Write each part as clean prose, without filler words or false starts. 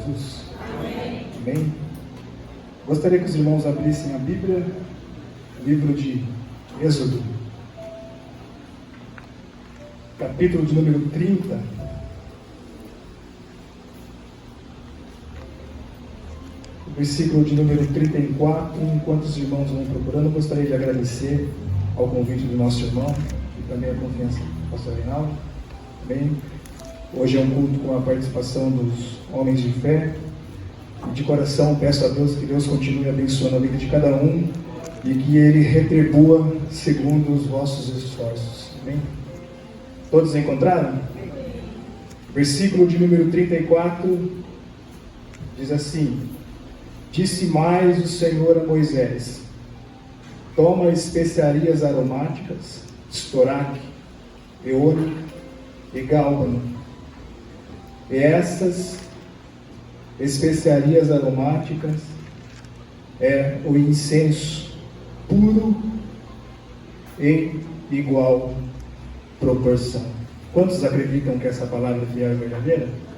Jesus. Amém. Gostaria que os irmãos abrissem a Bíblia, livro de Êxodo, capítulo de número 30. Versículo de número 34. Enquanto os irmãos vão procurando, gostaria de agradecer ao convite do nosso irmão e também a confiança do pastor Reinaldo. Amém. Hoje é um culto com a participação dos homens de fé. E de coração peço a Deus que Deus continue abençoando a vida de cada um e que Ele retribua segundo os vossos esforços. Amém? Todos encontraram? Versículo de número 34 diz assim: Disse mais o Senhor a Moisés: Toma especiarias aromáticas, estoraque, eônico e gálbano, e essas especiarias aromáticas é o incenso puro em igual proporção. Quantos acreditam que essa palavra é fiel e verdadeira?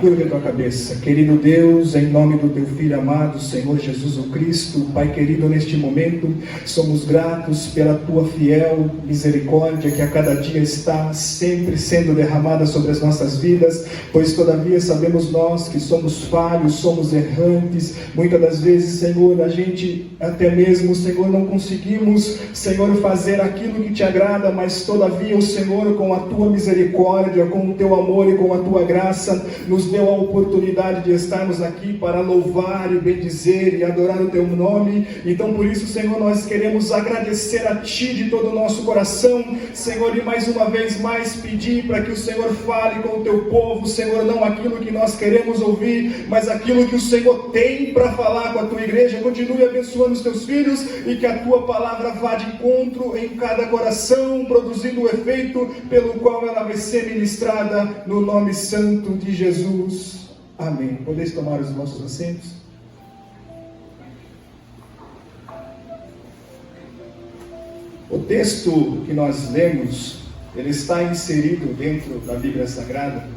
Curva a tua cabeça. Querido Deus, em nome do teu Filho amado, Senhor Jesus o Cristo, Pai querido, neste momento, somos gratos pela tua fiel misericórdia que a cada dia está sempre sendo derramada sobre as nossas vidas, pois todavia sabemos nós que somos falhos, somos errantes, muitas das vezes, Senhor, a gente até mesmo, Senhor, não conseguimos, Senhor, fazer aquilo que te agrada, mas todavia o Senhor, com a tua misericórdia, com o teu amor e com a tua graça, nos deu a oportunidade de estarmos aqui para louvar e bendizer e adorar o teu nome. Então por isso, Senhor, nós queremos agradecer a ti de todo o nosso coração, Senhor, e mais uma vez mais pedir para que o Senhor fale com o teu povo, Senhor, não aquilo que nós queremos ouvir, mas aquilo que o Senhor tem para falar com a tua igreja. Continue abençoando os teus filhos e que a tua palavra vá de encontro em cada coração, produzindo o efeito pelo qual ela vai ser ministrada, no nome santo de Jesus. Amém. Podeis tomar os vossos assentos? O texto que nós lemos, ele está inserido dentro da Bíblia Sagrada,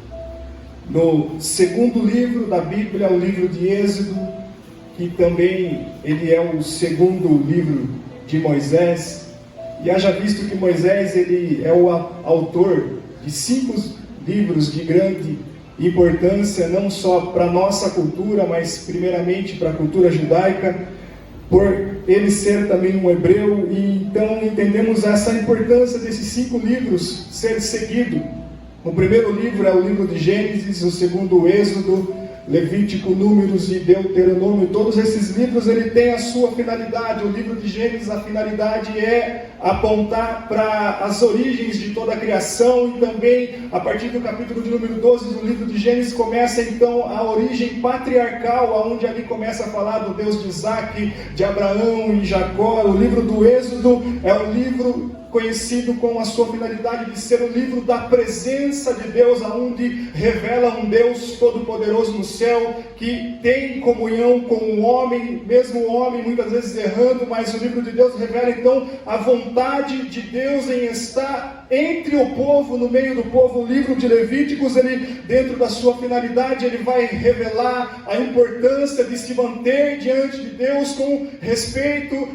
no segundo livro da Bíblia, o livro de Êxodo, que também ele é o segundo livro de Moisés. E haja visto que Moisés ele é o autor de 5 livros de grande importância, não só para a nossa cultura, mas primeiramente para a cultura judaica, por ele ser também um hebreu, e então entendemos essa importância desses 5 livros ser seguido. O primeiro livro é o livro de Gênesis, o segundo o Êxodo, Levítico, Números e Deuteronômio. Todos esses livros ele tem a sua finalidade. O livro de Gênesis, a finalidade é apontar para as origens de toda a criação, e também a partir do capítulo de número 12 do livro de Gênesis começa então a origem patriarcal, onde ali começa a falar do Deus de Isaac, de Abraão e Jacó. O livro do Êxodo é um livro conhecido com a sua finalidade de ser o livro da presença de Deus, aonde revela um Deus todo-poderoso no céu, que tem comunhão com o homem, mesmo o homem muitas vezes errando, mas o livro de Deus revela então a vontade de Deus em estar entre o povo, no meio do povo. O livro de Levíticos, ele, dentro da sua finalidade, ele vai revelar a importância de se manter diante de Deus com respeito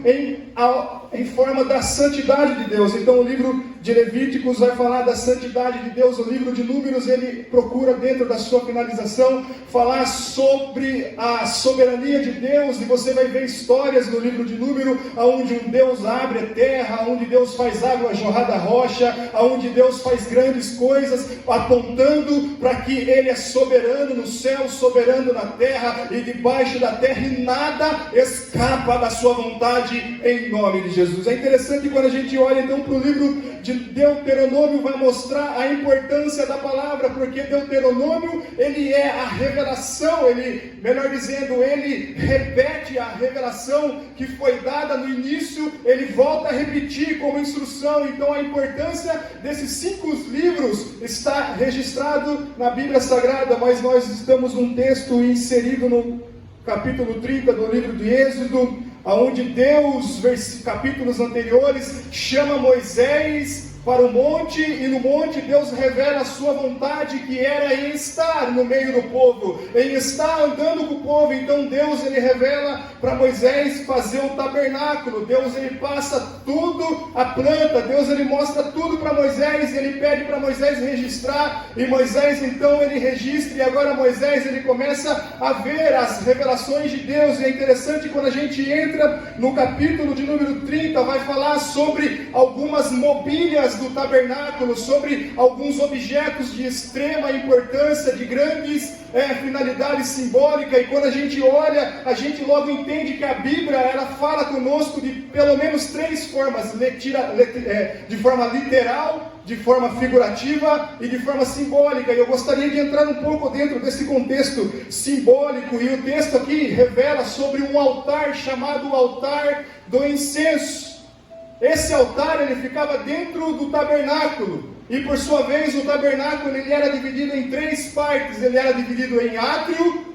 em forma da santidade de Deus. Então o livro de Levíticos vai falar da santidade de Deus. O livro de Números, ele procura, dentro da sua finalização, falar sobre a soberania de Deus, e você vai ver histórias no livro de Número, onde um Deus abre a terra, onde Deus faz água jorrar da rocha, onde Deus faz grandes coisas, apontando para que Ele é soberano no céu, soberano na terra e debaixo da terra, e nada escapa da sua vontade, em nome de Jesus. É interessante quando a gente olha então para o livro de Deuteronômio, vai mostrar a importância da palavra, porque Deuteronômio ele é a revelação, ele, melhor dizendo, ele repete a revelação que foi dada no início, ele volta a repetir como instrução. Então a importância desses 5 livros está registrado na Bíblia Sagrada, mas nós estamos num texto inserido no capítulo 30 do livro de Êxodo, onde Deus, capítulos anteriores, chama Moisés para o monte, e no monte Deus revela a sua vontade, que era em estar no meio do povo, em estar andando com o povo. Então Deus, ele revela para Moisés fazer o tabernáculo. Deus, ele passa tudo, a planta. Deus, ele mostra tudo para Moisés, ele pede para Moisés registrar, e Moisés então ele registra, e agora Moisés ele começa a ver as revelações de Deus. E é interessante quando a gente entra no capítulo de número 30, vai falar sobre algumas mobílias do tabernáculo, sobre alguns objetos de extrema importância, de grandes finalidade simbólica. E quando a gente olha, a gente logo entende que a Bíblia, ela fala conosco de pelo menos três formas: de forma literal, de forma figurativa e de forma simbólica. E eu gostaria de entrar um pouco dentro desse contexto simbólico, e o texto aqui revela sobre um altar chamado altar do incenso. Esse altar, ele ficava dentro do tabernáculo, e por sua vez o tabernáculo, ele era dividido em três partes. Ele era dividido em átrio,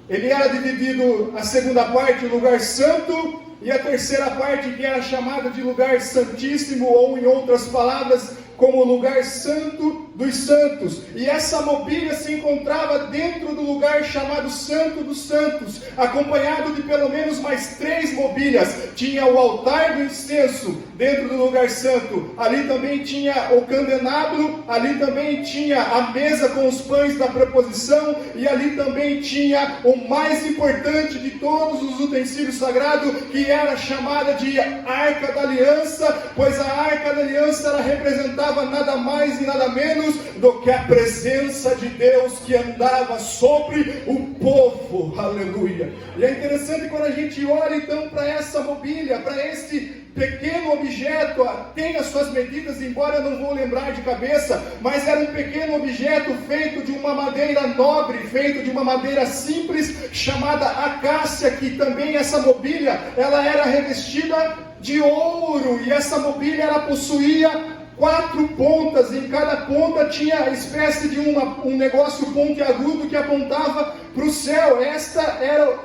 ele era dividido, a segunda parte, o lugar santo, e a terceira parte, que era chamada de lugar santíssimo, ou em outras palavras, como lugar santo dos santos. E essa mobília se encontrava dentro do lugar chamado Santo dos Santos, acompanhado de pelo menos mais três mobílias. Tinha o altar do incenso dentro do lugar santo, ali também tinha o candelabro, ali também tinha a mesa com os pães da proposição, e ali também tinha o mais importante de todos os utensílios sagrados, que era chamada de Arca da Aliança, pois a Arca da Aliança ela representava nada mais e nada menos do que a presença de Deus que andava sobre o povo. Aleluia! E é interessante quando a gente olha então para essa mobília, para esse pequeno objeto. Tem as suas medidas, embora eu não vou lembrar de cabeça, mas era um pequeno objeto feito de uma madeira nobre, feito de uma madeira simples, chamada acácia, que também essa mobília, ela era revestida de ouro, e essa mobília ela possuía 4 pontas, em cada ponta tinha a espécie de um negócio pontiagudo que apontava para o céu.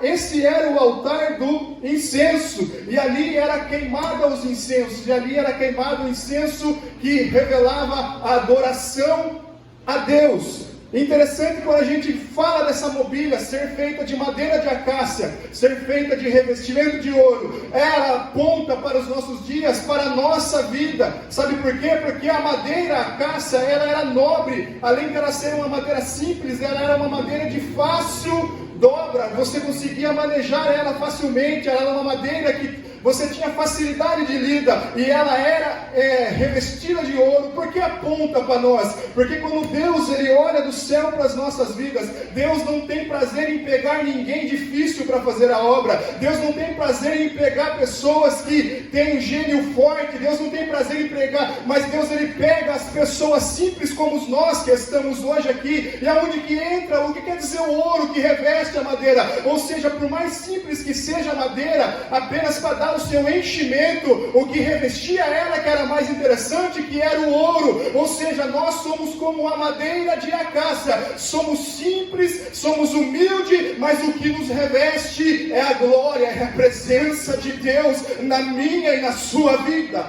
Esse era o altar do incenso, e ali era queimada os incensos, e ali era queimado o incenso que revelava a adoração a Deus. Interessante quando a gente fala dessa mobília ser feita de madeira de acácia, ser feita de revestimento de ouro, ela aponta para os nossos dias, para a nossa vida. Sabe por quê? Porque a madeira acácia, ela era nobre, além de ela ser uma madeira simples, ela era uma madeira de fácil dobra, você conseguia manejar ela facilmente, ela era uma madeira que você tinha facilidade de lida, e ela era revestida de ouro. Por que aponta para nós? Porque quando Deus ele olha do céu para as nossas vidas, Deus não tem prazer em pegar ninguém difícil para fazer a obra. Deus não tem prazer em pegar pessoas que têm um gênio forte. Deus não tem prazer em pregar, mas Deus ele pega as pessoas simples como nós que estamos hoje aqui. E aonde que entra? O que quer dizer o ouro que reveste a madeira? Ou seja, por mais simples que seja a madeira, apenas para dar o seu enchimento, o que revestia ela que era mais interessante, que era o ouro. Ou seja, nós somos como a madeira de acácia, somos simples, somos humildes, mas o que nos reveste é a glória, é a presença de Deus na minha e na sua vida.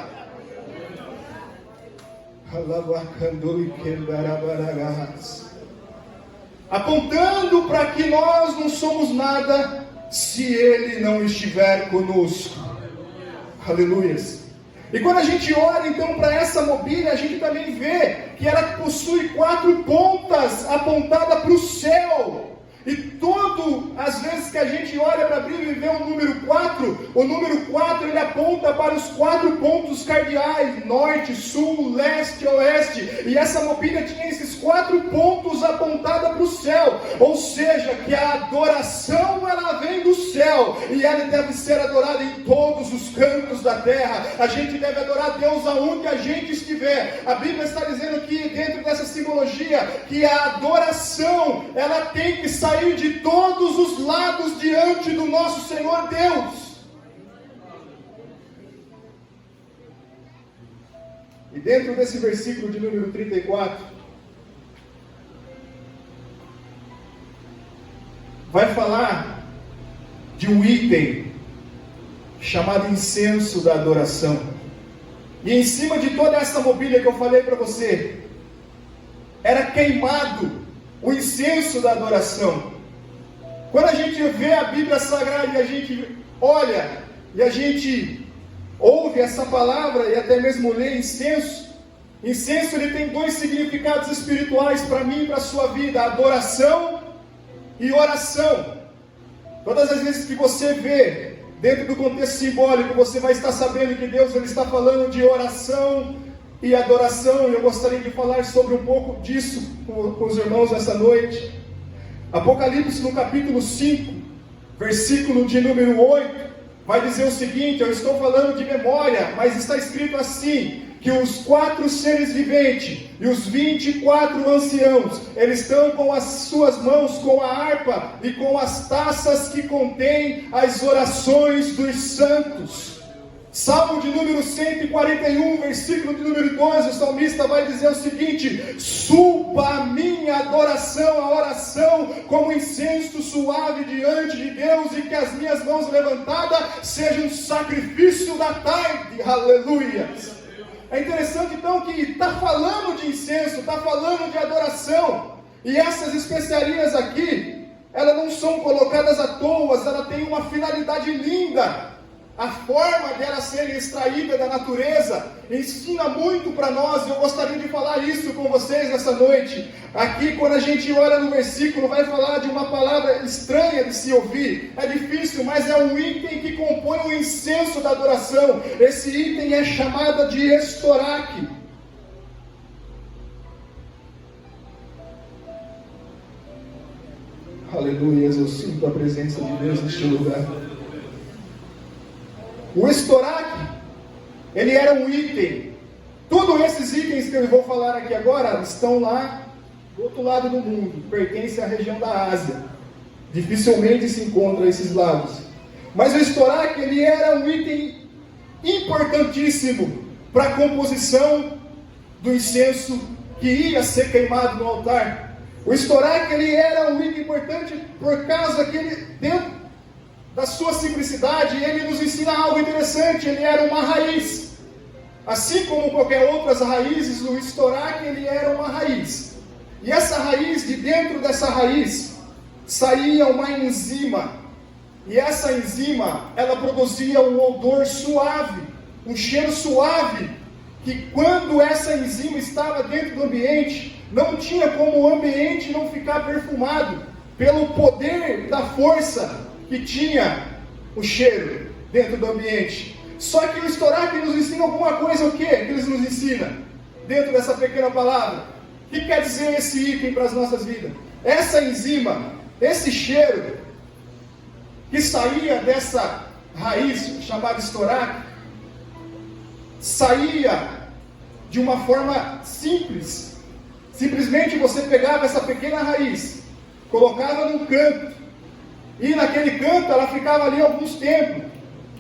Apontando para que nós não somos nada se Ele não estiver conosco. Aleluias. E quando a gente olha então para essa mobília, a gente também vê que ela possui 4 pontas apontadas para o céu. E todas as vezes que a gente olha para a Bíblia e vê o número 4, o número 4 ele aponta para os 4 pontos cardeais: norte, sul, leste, oeste. E essa mobília tinha esses 4 pontos apontados para o céu. Ou seja, que a adoração ela vem do céu, e ela deve ser adorada em todos os cantos da terra. A gente deve adorar Deus aonde a gente estiver. A Bíblia está dizendo aqui, dentro dessa simbologia, que a adoração ela tem que sair de todos os lados diante do nosso Senhor Deus. E dentro desse versículo de número 34, vai falar de um item chamado incenso da adoração. E em cima de toda essa mobília que eu falei para você, era queimado o incenso da adoração. Quando a gente vê a Bíblia Sagrada e a gente olha e a gente ouve essa palavra e até mesmo lê incenso, incenso ele tem dois significados espirituais para mim e para a sua vida: adoração e oração. Todas as vezes que você vê dentro do contexto simbólico, você vai estar sabendo que Deus ele está falando de oração e adoração. E eu gostaria de falar sobre um pouco disso com os irmãos essa noite. Apocalipse no capítulo 5, versículo de número 8, vai dizer o seguinte: eu estou falando de memória, mas está escrito assim, que os 4 seres viventes e os 24 anciãos, eles estão com as suas mãos com a harpa e com as taças que contêm as orações dos santos. Salmo de número 141, versículo de número 12, o salmista vai dizer o seguinte: suba a minha adoração, a oração, como incenso suave diante de Deus, e que as minhas mãos levantadas sejam um sacrifício da tarde. Aleluia! É interessante então que está falando de incenso, está falando de adoração, e essas especiarias aqui, elas não são colocadas à toa, elas têm uma finalidade linda. A forma dela serem extraída da natureza ensina muito para nós, e eu gostaria de falar isso com vocês nessa noite. Aqui, quando a gente olha no versículo, vai falar de uma palavra estranha de se ouvir. É difícil, mas é um item que compõe o incenso da adoração. Esse item é chamado de estoraque. Aleluia, eu sinto a presença de Deus neste lugar. O estoraque, ele era um item. Todos esses itens que eu vou falar aqui agora estão lá do outro lado do mundo, pertencem à região da Ásia. Dificilmente se encontra esses lados. Mas o estoraque, ele era um item importantíssimo para a composição do incenso que ia ser queimado no altar. O estoraque, ele era um item importante por causa que ele, dentro da sua simplicidade, ele nos ensina algo interessante. Ele era uma raiz. Assim como qualquer outras raízes, o estoraque, ele era uma raiz. E essa raiz, de dentro dessa raiz, saía uma enzima. E essa enzima, ela produzia um odor suave, um cheiro suave, que quando essa enzima estava dentro do ambiente, não tinha como o ambiente não ficar perfumado, pelo poder da força que tinha o cheiro dentro do ambiente. Só que o estoraque nos ensina alguma coisa. O que eles nos ensinam dentro dessa pequena palavra? O que quer dizer esse item para as nossas vidas? Essa enzima, esse cheiro que saía dessa raiz chamada estoraque, saía de uma forma simples. Simplesmente você pegava essa pequena raiz, colocava num canto, e naquele canto ela ficava ali alguns tempos.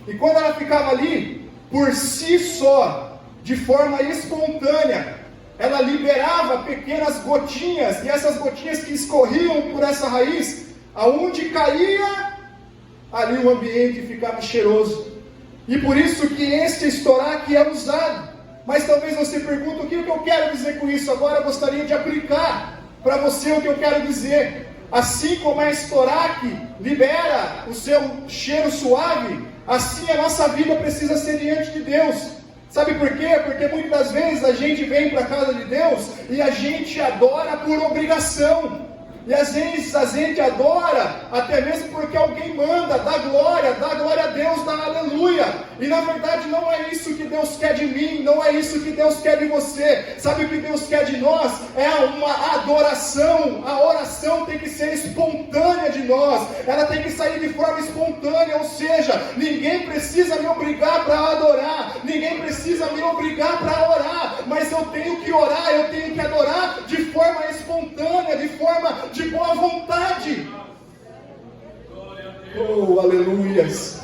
E quando ela ficava ali, por si só, de forma espontânea, ela liberava pequenas gotinhas. E essas gotinhas que escorriam por essa raiz, aonde caía, ali o ambiente ficava cheiroso. E por isso que este estoraque é usado. Mas talvez você pergunte: o que eu quero dizer com isso? Agora eu gostaria de aplicar para você o que eu quero dizer. Assim como a estoraque libera o seu cheiro suave, assim a nossa vida precisa ser diante de Deus. Sabe por quê? Porque muitas das vezes a gente vem para a casa de Deus e a gente adora por obrigação. E às vezes a gente adora até mesmo porque alguém manda, dá glória a Deus, dá aleluia. E na verdade não é isso que Deus quer de mim, não é isso que Deus quer de você. Sabe o que Deus quer de nós? É uma adoração. A oração tem que ser espontânea de nós, ela tem que sair de forma espontânea, ou seja, ninguém precisa me obrigar para adorar, ninguém precisa me obrigar para orar, mas eu tenho que orar, eu tenho que adorar de forma espontânea, de forma de boa vontade. Oh, aleluias.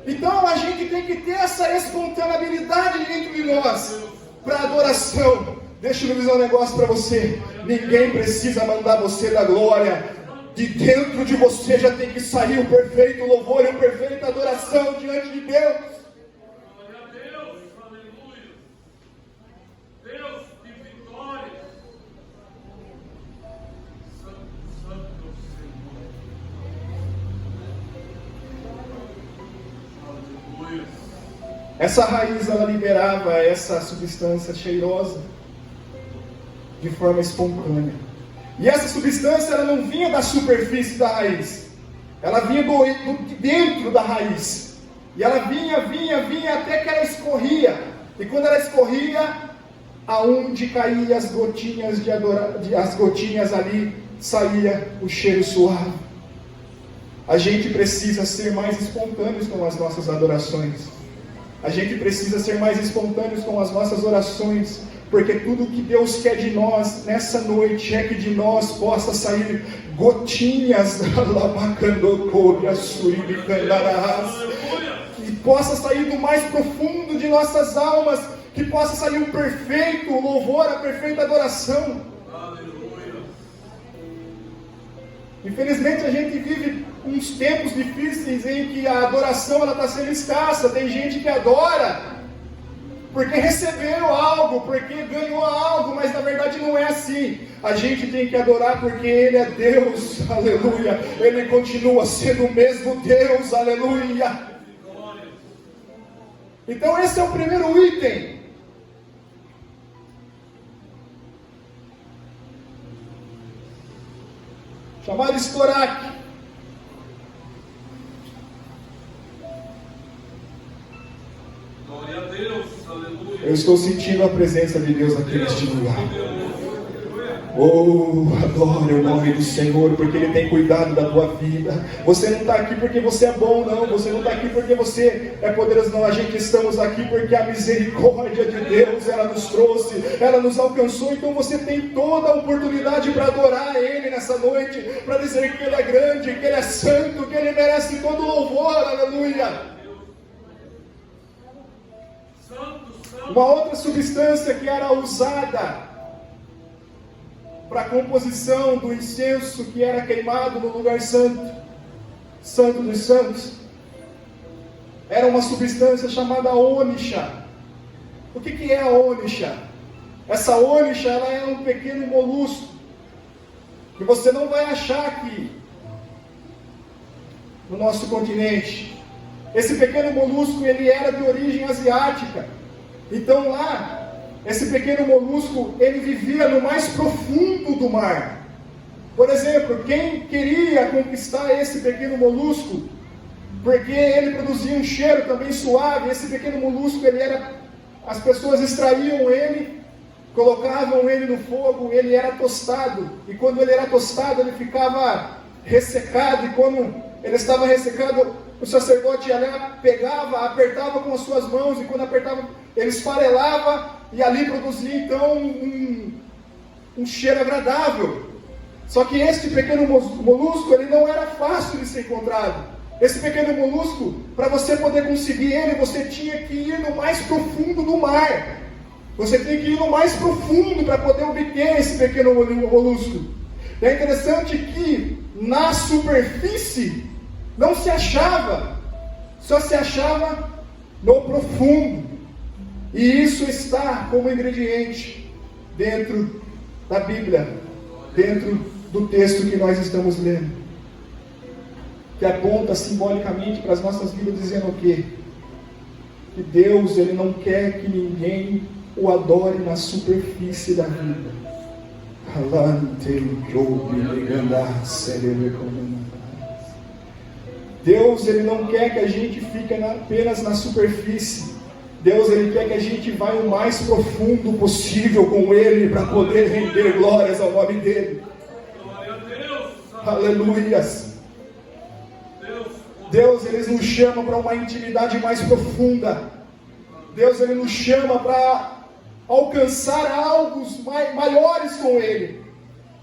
Então a gente tem que ter essa espontaneidade dentro de nós para adoração. Deixa eu dizer um negócio para você: ninguém precisa mandar você dar glória. De dentro de você já tem que sair o perfeito louvor e a perfeita adoração diante de Deus. Essa raiz, ela liberava essa substância cheirosa de forma espontânea. E essa substância, ela não vinha da superfície da raiz. Ela vinha de dentro da raiz. E ela vinha até que ela escorria. E quando ela escorria, aonde caía as gotinhas ali, saía o cheiro suave. A gente precisa ser mais espontâneos com as nossas adorações. A gente precisa ser mais espontâneos com as nossas orações, porque tudo que Deus quer de nós nessa noite é que de nós possa sair gotinhas que possa sair do mais profundo de nossas almas, que possa sair um perfeito louvor, a perfeita adoração. Infelizmente a gente vive uns tempos difíceis em que a adoração está sendo escassa. Tem gente que adora porque recebeu algo, porque ganhou algo, mas na verdade não é assim. A gente tem que adorar porque Ele é Deus, aleluia. Ele continua sendo o mesmo Deus, aleluia. Então esse é o primeiro item. Chamado estoraque. Glória a Deus, aleluia. Eu estou sentindo a presença de Deus aqui neste lugar. Oh, adore o nome do Senhor, porque Ele tem cuidado da tua vida. Você não está aqui porque você é bom, não. Você não está aqui porque você é poderoso, não. A gente estamos aqui porque a misericórdia de Deus, ela nos trouxe, ela nos alcançou. Então você tem toda a oportunidade para adorar a Ele nessa noite, para dizer que Ele é grande, que Ele é santo, que Ele merece todo louvor, aleluia. Uma outra substância que era usada para a composição do incenso que era queimado no lugar santo, santo dos santos, era uma substância chamada ônixa. O que é a ônixa? Essa ônixa, ela é um pequeno molusco que você não vai achar aqui no nosso continente. Esse pequeno molusco, ele era de origem asiática. Então lá, esse pequeno molusco, ele vivia no mais profundo do mar. Por exemplo, quem queria conquistar esse pequeno molusco, porque ele produzia um cheiro também suave, esse pequeno molusco, as pessoas extraíam ele, colocavam ele no fogo, ele era tostado. E quando ele era tostado, ele ficava ressecado. E quando ele estava ressecado, o sacerdote pegava, apertava com as suas mãos, e quando apertava, ele esfarelava, e ali produzia então um cheiro agradável. Só que este pequeno molusco, ele não era fácil de ser encontrado. Esse pequeno molusco, para você poder conseguir ele, você tinha que ir no mais profundo do mar. Você tem que ir no mais profundo para poder obter esse pequeno molusco. É interessante que na superfície não se achava, só se achava no profundo. E isso está como ingrediente dentro da Bíblia, dentro do texto que nós estamos lendo, que aponta simbolicamente para as nossas vidas, dizendo o quê? Que Deus, Ele não quer que ninguém o adore na superfície da vida. Deus, Ele não quer que a gente fique apenas na superfície. Deus, Ele quer que a gente vá o mais profundo possível com Ele, para poder render glórias ao nome dEle. Aleluias. Deus, Ele nos chama para uma intimidade mais profunda. Deus, Ele nos chama para alcançar algo maiores com Ele.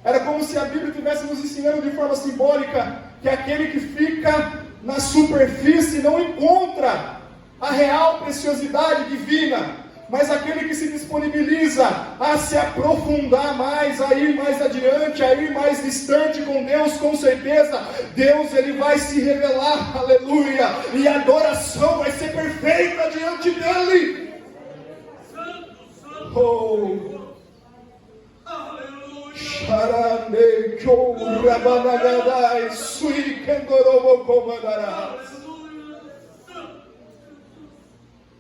Era como se a Bíblia estivesse nos ensinando de forma simbólica que aquele que fica na superfície não encontra a real preciosidade divina, mas aquele que se disponibiliza a se aprofundar mais, a ir mais adiante, a ir mais distante com Deus, com certeza, Deus, Ele vai se revelar, aleluia, e a adoração vai ser perfeita diante dEle. Oh,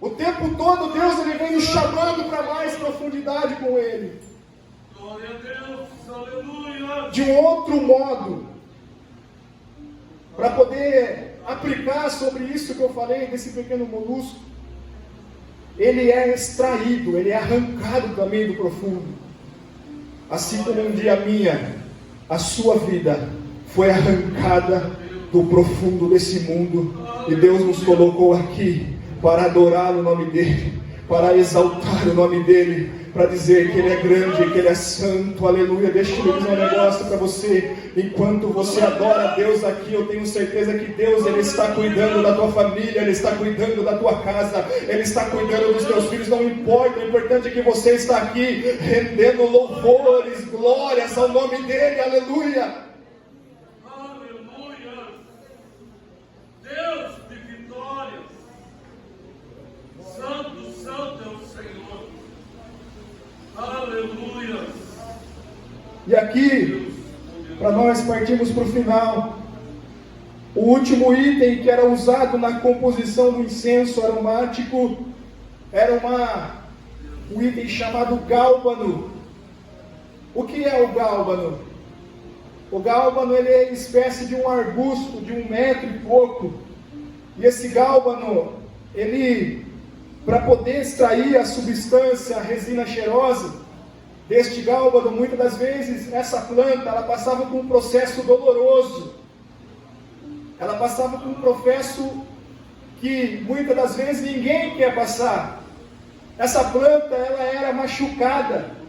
o tempo todo Deus ele vem nos chamando para mais profundidade com Ele. Glória a Deus, aleluia. De um outro modo, para poder aplicar sobre isso que eu falei, desse pequeno molusco, ele é extraído, ele é arrancado também do profundo. Assim como um dia a sua vida foi arrancada do profundo desse mundo, e Deus nos colocou aqui para adorar o nome dEle, para exaltar o nome dEle, para dizer que Ele é grande, que Ele é santo, aleluia. Deixa eu dizer um negócio para você. Enquanto você adora a Deus aqui, eu tenho certeza que Deus Ele está cuidando da tua família, Ele está cuidando da tua casa, Ele está cuidando dos teus filhos. Não importa, o importante é que você está aqui rendendo louvores, glórias ao nome dEle, aleluia. Aleluia. Deus de vitórias. Santo, santo é o Senhor. Aleluia. E aqui, para nós partirmos para o final, o último item que era usado na composição do incenso aromático era um item chamado gálbano. O que é o gálbano? O gálbano ele é uma espécie de um arbusto de 1 metro e pouco. E esse gálbano, ele, para poder extrair a substância, a resina cheirosa deste gálbano, muitas das vezes essa planta ela passava por um processo doloroso. Ela passava por um processo que muitas das vezes ninguém quer passar. Essa planta ela era machucada.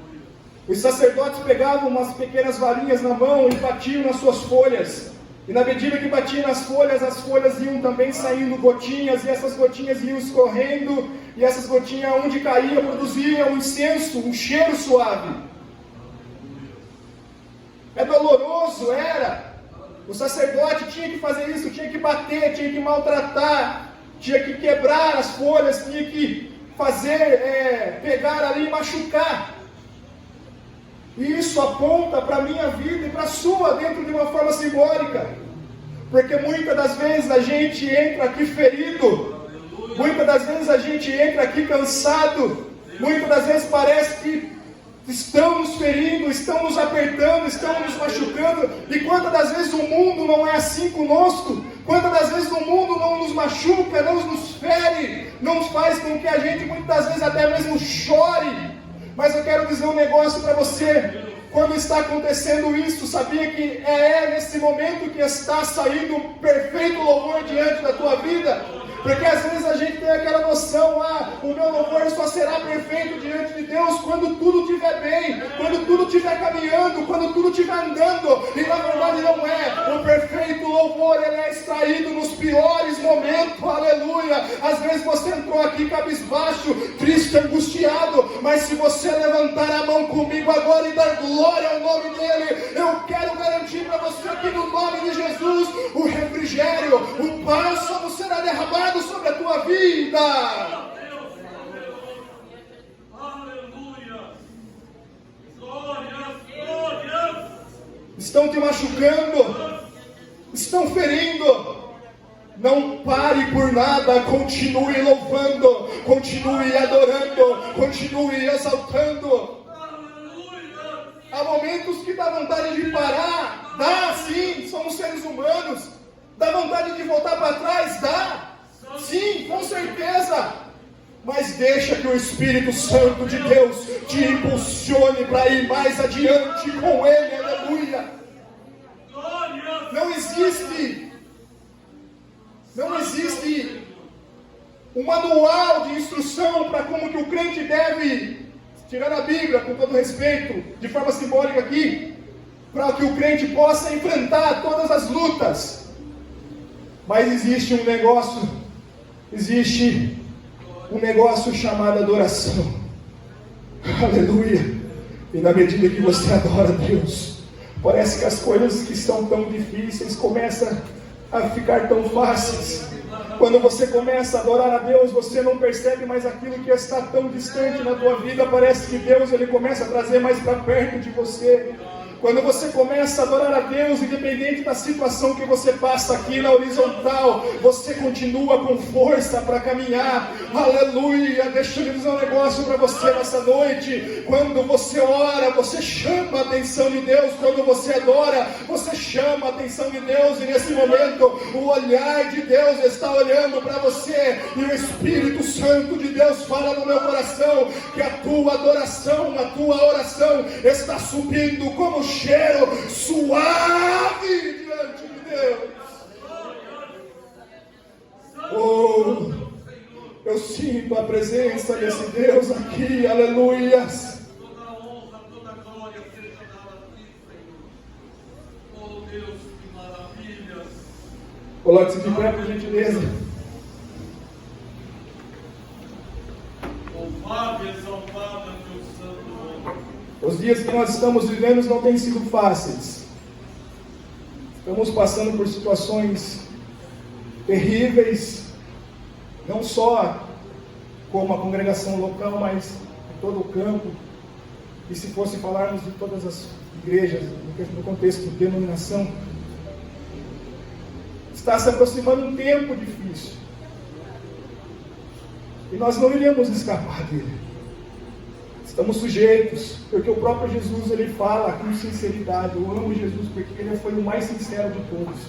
Os sacerdotes pegavam umas pequenas varinhas na mão e batiam nas suas folhas. E na medida que batiam nas folhas, as folhas iam também saindo gotinhas, e essas gotinhas iam escorrendo, e essas gotinhas onde caía produzia um incenso, um cheiro suave. É doloroso, era. O sacerdote tinha que fazer isso, tinha que bater, tinha que maltratar, tinha que quebrar as folhas, tinha que fazer, pegar ali e machucar. E isso aponta para a minha vida e para a sua dentro de uma forma simbólica. Porque muitas das vezes a gente entra aqui ferido. Muitas das vezes a gente entra aqui cansado. Muitas das vezes parece que estão nos ferindo, estão nos apertando, estão nos machucando. E quantas das vezes o mundo não é assim conosco? Quantas das vezes o mundo não nos machuca, não nos fere, não faz com que a gente muitas das vezes até mesmo chore? Mas eu quero dizer um negócio para você. Quando está acontecendo isso, sabia que é nesse momento que está saindo um perfeito louvor diante da tua vida? Porque às vezes a gente tem aquela noção, o meu louvor só será perfeito diante de Deus quando tudo estiver bem, quando tudo estiver caminhando, quando tudo estiver andando. E na verdade não é. O perfeito louvor ele é extraído nos piores momentos, aleluia. Às vezes você entrou aqui cabisbaixo, triste, angustiado, mas se você levantar a mão comigo agora e dar glória ao nome dele, eu quero garantir para você que no nome de Jesus, o refrigério, o bálsamo será derramado sobre a tua vida. Aleluia. Glórias, glórias. Estão te machucando, estão ferindo. Não pare por nada, continue louvando, continue adorando, continue exaltando. Há momentos que dá vontade de parar, dá sim, somos seres humanos. Dá vontade de voltar para trás, dá. Sim, com certeza. Mas deixa que o Espírito Santo de Deus te impulsione para ir mais adiante com Ele, aleluia. Não existe um manual de instrução para como que o crente deve, tirando a Bíblia, com todo respeito, de forma simbólica aqui, para que o crente possa enfrentar todas as lutas. Mas existe um negócio chamado adoração. Aleluia. E na medida que você adora a Deus, parece que as coisas que estão tão difíceis começam a ficar tão fáceis. Quando você começa a adorar a Deus, você não percebe mais aquilo que está tão distante na tua vida. Parece que Deus ele começa a trazer mais para perto de você. Quando você começa a adorar a Deus, independente da situação que você passa aqui na horizontal, você continua com força para caminhar. Aleluia! Deixa eu dizer um negócio para você nessa noite. Quando você ora, você chama a atenção de Deus. Quando você adora, você chama a atenção de Deus. E nesse momento, o olhar de Deus está olhando para você. E o Espírito Santo de Deus fala no meu coração que a tua adoração, a tua oração está subindo como cheiro suave diante de Deus. Oh, eu sinto a presença desse Deus aqui, aleluias. Toda a honra, toda a glória seja dada a ti, Senhor. Oh Deus, que maravilhas. Coloque-se de pé, por gentileza. Louvado e exaltado é teu santo nome. Os dias que nós estamos vivendo não têm sido fáceis. Estamos passando por situações terríveis, não só como a congregação local, mas em todo o campo. E se fosse falarmos de todas as igrejas, no contexto de denominação, está se aproximando um tempo difícil. E nós não iremos escapar dele. Estamos sujeitos, porque o próprio Jesus, ele fala com sinceridade. Eu amo Jesus porque ele foi o mais sincero de todos.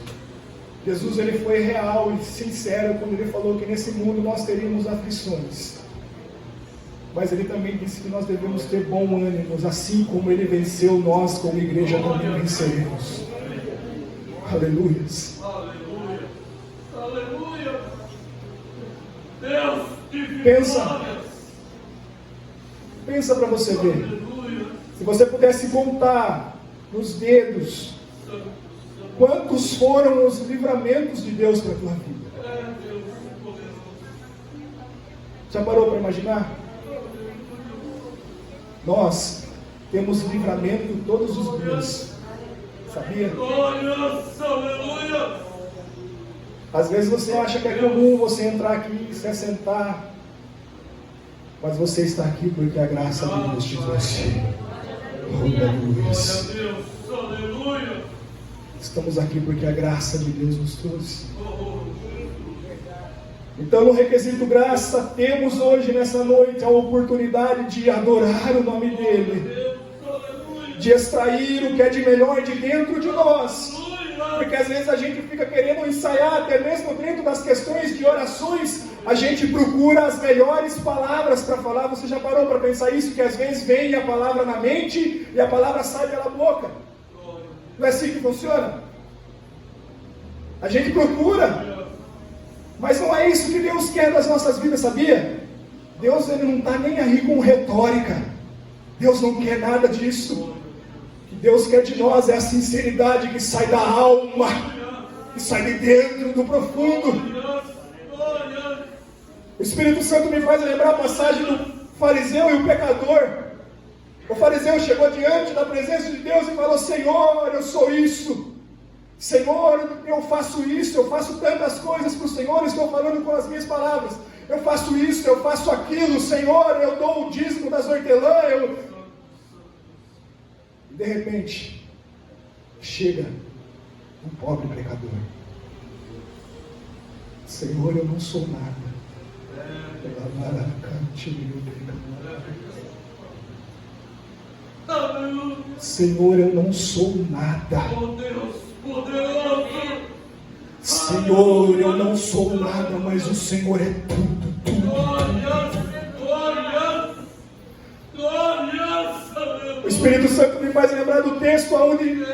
Jesus, ele foi real e sincero quando ele falou que nesse mundo nós teríamos aflições. Mas ele também disse que nós devemos ter bom ânimo, assim como ele venceu, nós como igreja também venceremos. Aleluias. Aleluia. Aleluia. Deus de vitórias. Pensa para você ver. Aleluia. Se você pudesse contar nos dedos quantos foram os livramentos de Deus para a tua vida. É Deus poderoso. Já parou para imaginar? Nós temos livramento todos os dias. Sabia? Glórias, aleluia. Às vezes você acha que é comum você entrar aqui e se assentar. Mas você está aqui porque a graça de Deus te trouxe. Glória a Deus, aleluia. Estamos aqui porque a graça de Deus nos trouxe. Oh, Então, no requisito graça, temos hoje, nessa noite, a oportunidade de adorar o nome dEle, Deus, aleluia. de extrair o que é de melhor de dentro de nós. Aleluia. Porque às vezes a gente fica querendo ensaiar, até mesmo dentro das questões de orações, a gente procura as melhores palavras para falar. Você já parou para pensar isso? Que às vezes vem a palavra na mente e a palavra sai pela boca. Não é assim que funciona? A gente procura, mas não é isso que Deus quer das nossas vidas, sabia? Deus, ele não está nem aí com retórica. Deus não quer nada disso. O que Deus quer de nós é a sinceridade que sai da alma, que sai de dentro do profundo. O Espírito Santo me faz lembrar a passagem do fariseu e o pecador. O fariseu chegou diante da presença de Deus e falou: Senhor, eu sou isso. Senhor, eu faço isso, eu faço tantas coisas para o Senhor, estou falando com as minhas palavras. Eu faço isso, eu faço aquilo, Senhor, eu dou o dízimo das hortelãs. E de repente, chega um pobre pecador. Senhor, eu não sou nada. Senhor, eu não sou nada. Oh Deus poderoso. Senhor, eu não sou nada, mas o Senhor é tudo, tudo. Glórias, glórias, glórias, aleluia. O Espírito Santo me faz lembrar do texto onde Deus,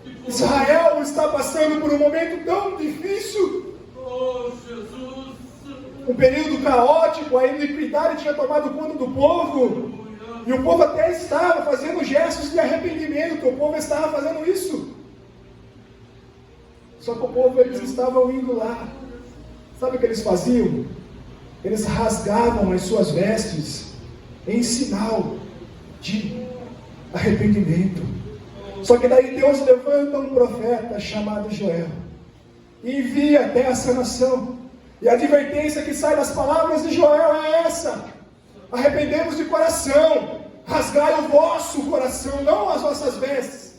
que poderoso. Israel está passando por um momento tão difícil, Oh Jesus. um período caótico, a iniquidade tinha tomado conta do povo, e o povo até estava fazendo gestos de arrependimento, o povo estava fazendo isso. Só que o povo, eles estavam indo lá. Sabe o que eles faziam? Eles rasgavam as suas vestes em sinal de arrependimento. Só que daí Deus levanta um profeta chamado Joel e envia até essa nação. E a advertência que sai das palavras de Joel é essa: arrependemos de coração, rasgai o vosso coração, não as vossas vestes.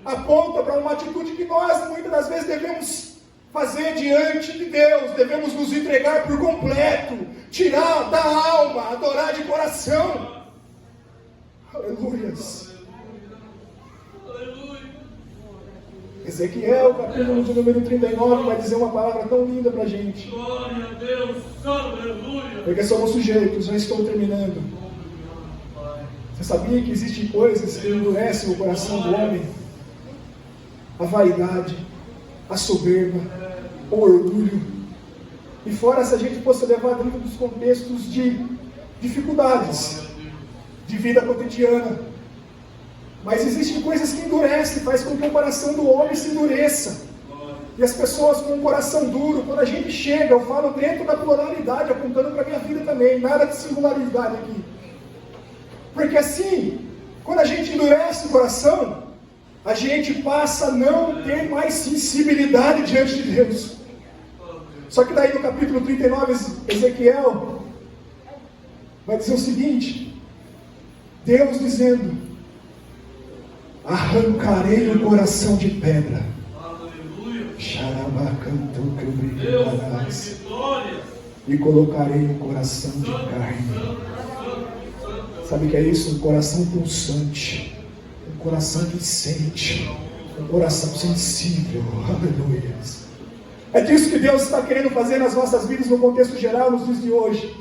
aponta para uma atitude que nós, muitas das vezes, devemos fazer diante de Deus. Devemos nos entregar por completo, tirar da alma, adorar de coração. Aleluias. Ezequiel, capítulo de número 39, vai dizer uma palavra tão linda para a gente. Glória a Deus, aleluia. Porque somos sujeitos, já estou terminando. Você sabia que existem coisas que endurecem o coração do homem? A vaidade, a soberba, o orgulho. E fora, se a gente fosse levar dentro dos contextos de dificuldades, de vida cotidiana. Mas existem coisas que endurecem, faz com que o coração do homem se endureça. E as pessoas com um coração duro, quando a gente chega, eu falo dentro da pluralidade, apontando para a minha vida também, nada de singularidade aqui. Porque assim, quando a gente endurece o coração, a gente passa a não ter mais sensibilidade diante de Deus. Só que daí no capítulo 39, Ezequiel vai dizer o seguinte, Deus dizendo, arrancarei o coração de pedra. Aleluia. Deus, e colocarei um coração de carne. Sabe o que é isso? Um coração pulsante, um coração que sente, um coração sensível. Aleluia. É disso que Deus está querendo fazer nas nossas vidas no contexto geral, nos dias de hoje.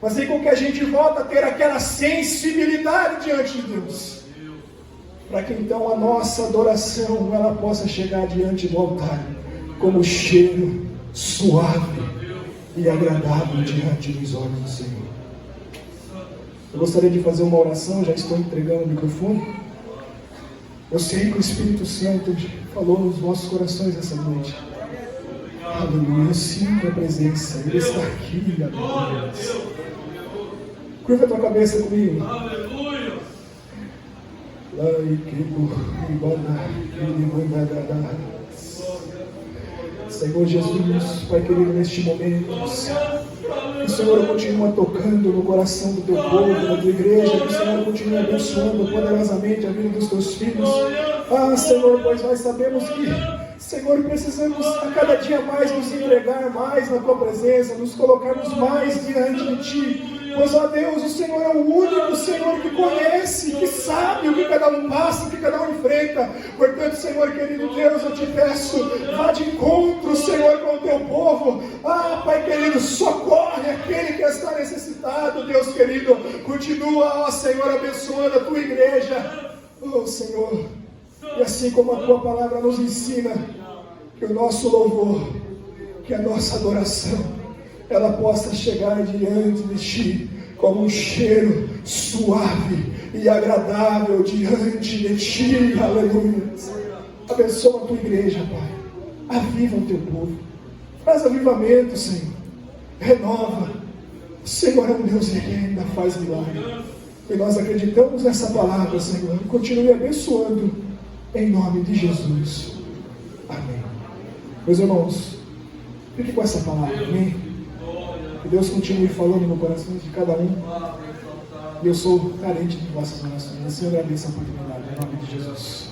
Fazer com que a gente volte a ter aquela sensibilidade diante de Deus. Para que então a nossa adoração ela possa chegar diante do altar como cheiro suave e agradável diante dos olhos do Senhor. Eu gostaria de fazer uma oração, já estou entregando o microfone. Eu sei que o Espírito Santo falou nos nossos corações essa noite. Aleluia, eu sinto a presença, Ele está aqui, aleluia. Curva a tua cabeça comigo. Aleluia. Senhor Jesus, Pai querido, neste momento, que o Senhor continua tocando no coração do teu povo, da tua igreja, que o Senhor continue abençoando poderosamente a vida dos teus filhos. Ah, Senhor, pois nós sabemos que, Senhor, precisamos a cada dia mais nos entregar mais na tua presença, nos colocarmos mais diante de ti. Pois, ó Deus, o Senhor é o único Senhor que conhece, que sabe o que cada um passa, o que cada um enfrenta. Portanto, Senhor querido Deus, eu te peço, vá de encontro, Senhor, com o teu povo. Ah, Pai querido, socorre aquele que está necessitado, Deus querido. Continua, ó Senhor, abençoando a tua igreja. Oh, Senhor, e assim como a tua palavra nos ensina, que o nosso louvor, que a nossa adoração, ela possa chegar diante de ti como um cheiro suave e agradável diante de ti. Aleluia. Abençoa a tua igreja, Pai. Aviva o teu povo. Traz avivamento, Senhor. Renova. O Senhor é um Deus que ainda faz milagre. E nós acreditamos nessa palavra, Senhor. Continue abençoando em nome de Jesus. Amém. Meus irmãos, fique com essa palavra. Amém. Que Deus continue falando no coração de cada um. E eu sou carente de vossas orações. O Senhor abençoe a oportunidade. Em nome de Jesus.